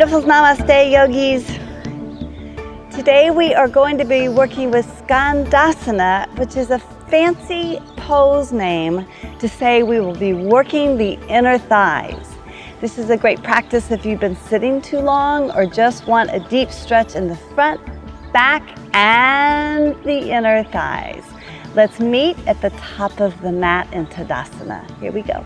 Beautiful Namaste, yogis. Today we are going to be working with Skandasana, which is a fancy pose name to say we will be working the inner thighs. This is a great practice if you've been sitting too long or just want a deep stretch in the front, back, and the inner thighs. Let's meet at the top of the mat in Tadasana. Here we go.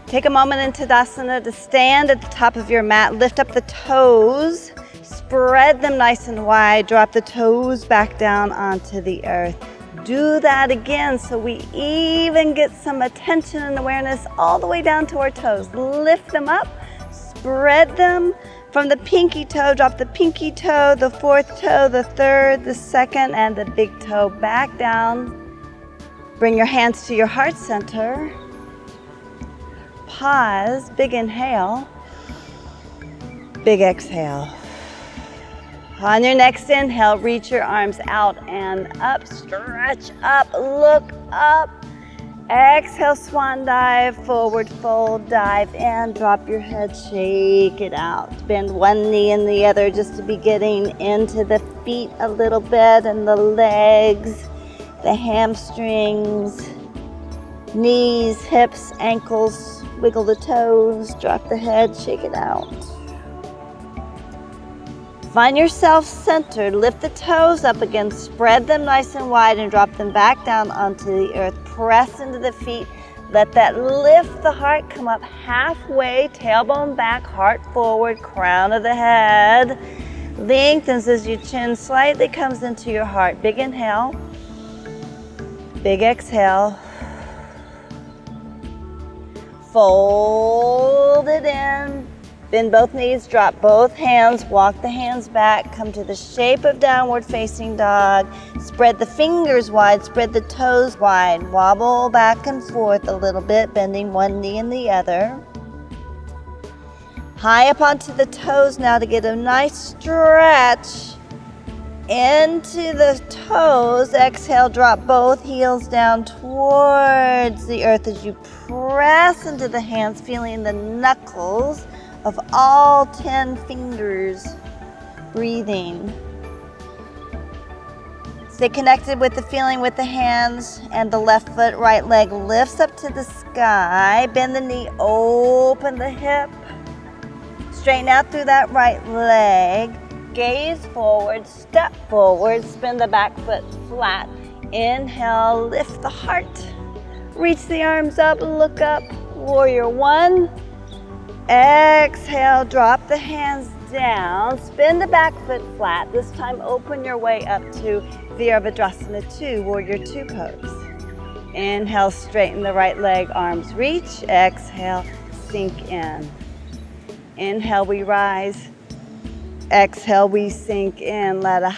Take a moment in Tadasana to stand at the top of your mat, lift up the toes, spread them nice and wide, drop the toes back down onto the earth. Do that again so we even get some attention and awareness all the way down to our toes. Lift them up, spread them from the pinky toe, drop the pinky toe, the fourth toe, the third, the second, and the big toe back down. Bring your hands to your heart center. Pause, big inhale, big exhale. On your next inhale, reach your arms out and up, stretch up, look up. Exhale, swan dive, forward fold, dive in, drop your head, shake it out. Bend one knee and the other just to be getting into the feet a little bit and the legs, the hamstrings, knees, hips, ankles. Wiggle the toes, drop the head, shake it out. Find yourself centered. Lift the toes up again, spread them nice and wide and drop them back down onto the earth. Press into the feet. Let that lift the heart come up halfway, tailbone back, heart forward, crown of the head. Lengthens as your chin slightly comes into your heart. Big inhale, big exhale. Fold it in, bend both knees, drop both hands, walk the hands back, come to the shape of downward facing dog. Spread the fingers wide, spread the toes wide, wobble back and forth a little bit, bending one knee and the other. High up onto the toes now to get a nice stretch into the toes. Exhale, drop both heels down towards the earth as you press into the hands, feeling the knuckles of all 10 fingers. Breathing. Stay connected with the feeling with the hands and the left foot. Right leg lifts up to the sky. Bend the knee, open the hip. Straighten out through that right leg. Gaze forward, step forward, spin the back foot flat. Inhale, lift the heart. Reach the arms up, look up. Warrior one. Exhale, drop the hands down. Spin the back foot flat. This time open your way up to Virabhadrasana 2, Warrior 2 pose. Inhale, straighten the right leg, arms reach. Exhale, sink in. Inhale, we rise. Exhale, we sink in, let it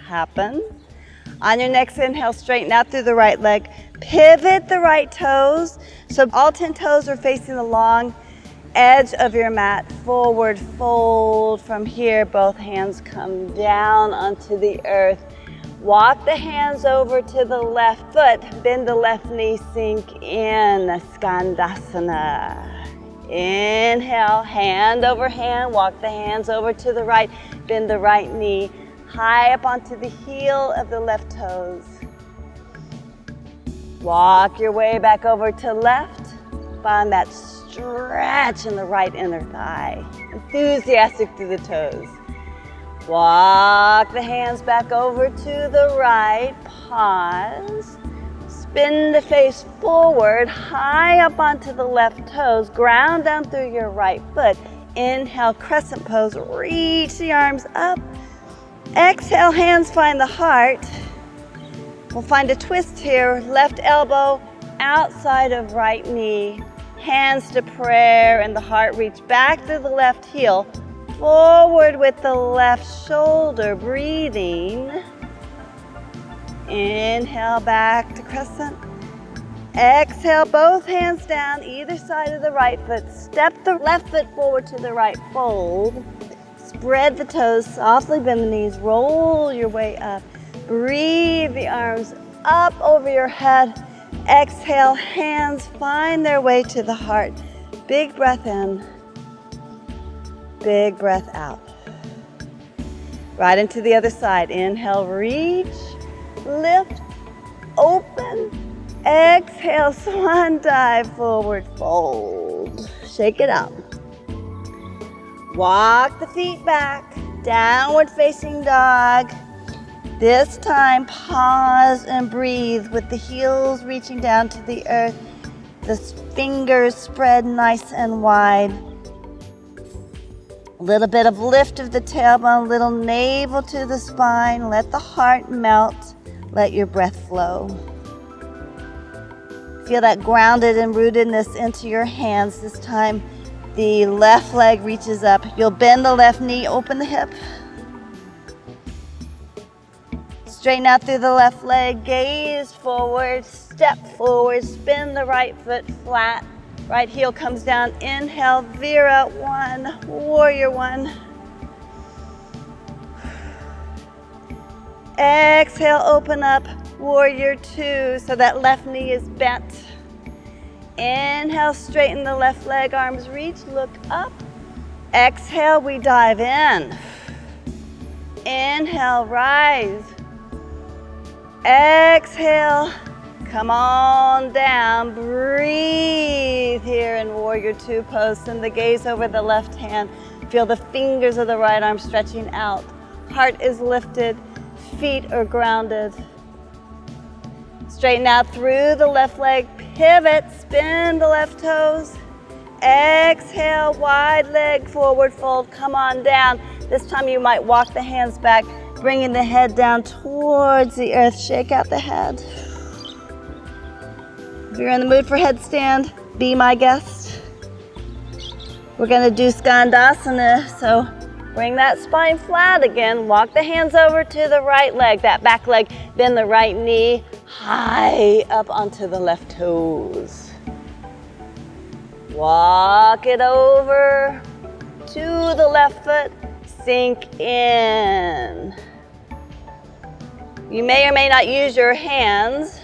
happen. On your next inhale, straighten out through the right leg. Pivot the right toes. So all 10 toes are facing the long edge of your mat. Forward fold from here. Both hands come down onto the earth. Walk the hands over to the left foot. Bend the left knee, sink in, Skandasana. Inhale, hand over hand, walk the hands over to the right, bend the right knee high up onto the heel of the left toes. Walk your way back over to left, find that stretch in the right inner thigh. Enthusiastic through the toes. Walk the hands back over to the right, pause. Spin the face forward, high up onto the left toes, ground down through your right foot. Inhale, crescent pose, reach the arms up. Exhale, hands find the heart. We'll find a twist here, left elbow outside of right knee. Hands to prayer and the heart reach back to the left heel. Forward with the left shoulder, breathing. Inhale, back to crescent. Exhale, both hands down, either side of the right foot. Step the left foot forward to the right fold. Spread the toes, softly bend the knees, roll your way up. Breathe the arms up over your head. Exhale, hands find their way to the heart. Big breath in, big breath out. Right into the other side. Inhale, reach, lift, open. Exhale, swan dive, forward fold. Shake it out. Walk the feet back, downward facing dog. This time, pause and breathe with the heels reaching down to the earth. The fingers spread nice and wide. A little bit of lift of the tailbone, little navel to the spine. Let the heart melt. Let your breath flow. Feel that grounded and rootedness into your hands. This time, the left leg reaches up. You'll bend the left knee, open the hip. Straighten out through the left leg, gaze forward, step forward, spin the right foot flat. Right heel comes down, inhale, Vira, 1, warrior 1. Exhale, open up, warrior 2, so that left knee is bent. Inhale, straighten the left leg, arms reach, look up. Exhale, we dive in. Inhale, rise. Exhale, come on down, breathe here in warrior 2 pose. Send the gaze over the left hand. Feel the fingers of the right arm stretching out. Heart is lifted, feet are grounded. Straighten out through the left leg, pivot, spin the left toes. Exhale, wide leg, forward fold, come on down. This time you might walk the hands back, bringing the head down towards the earth. Shake out the head. If you're in the mood for headstand, be my guest. We're gonna do Skandasana, so bring that spine flat again. Walk the hands over to the right leg, that back leg. Bend the right knee high up onto the left toes. Walk it over to the left foot. Sink in. You may or may not use your hands.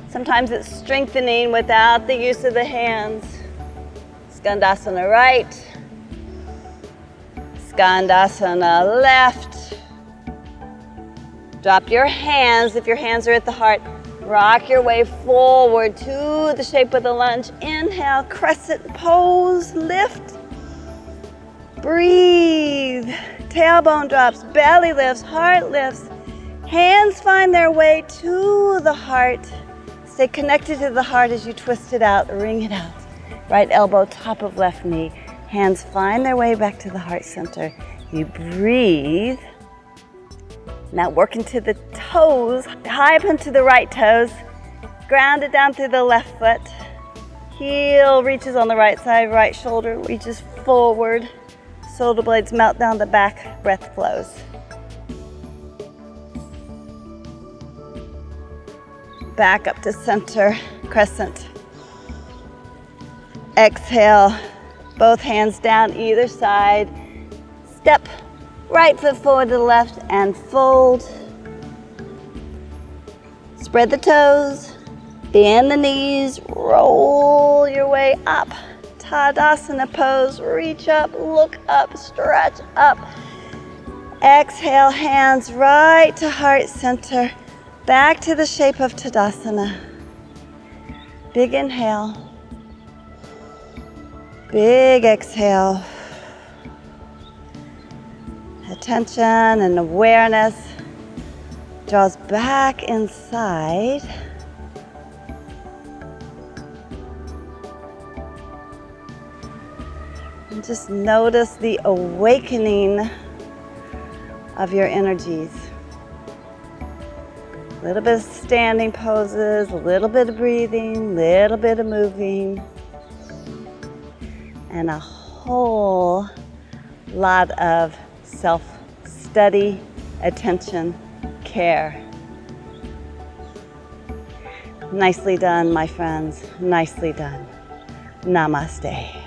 Sometimes it's strengthening without the use of the hands. Skandasana right. Skandasana left. Drop your hands if your hands are at the heart. Rock your way forward to the shape of the lunge. Inhale, crescent pose, lift. Breathe. Tailbone drops, belly lifts, heart lifts. Hands find their way to the heart. Stay connected to the heart as you twist it out, wring it out. Right elbow, top of left knee. Hands find their way back to the heart center. You breathe. Now work into the toes, high up into the right toes. Ground it down through the left foot. Heel reaches on the right side, right shoulder reaches forward. Shoulder blades melt down the back, breath flows. Back up to center, crescent. Exhale, both hands down either side. Step right foot forward to the left and fold. Spread the toes, bend the knees, roll your way up. Tadasana pose, reach up, look up, stretch up. Exhale, hands right to heart center. Back to the shape of Tadasana. Big inhale. Big exhale. Attention and awareness draws back inside. And just notice the awakening of your energies. A little bit of standing poses, a little bit of breathing, a little bit of moving, and a whole lot of self-study, attention, care. Nicely done, my friends. Nicely done. Namaste.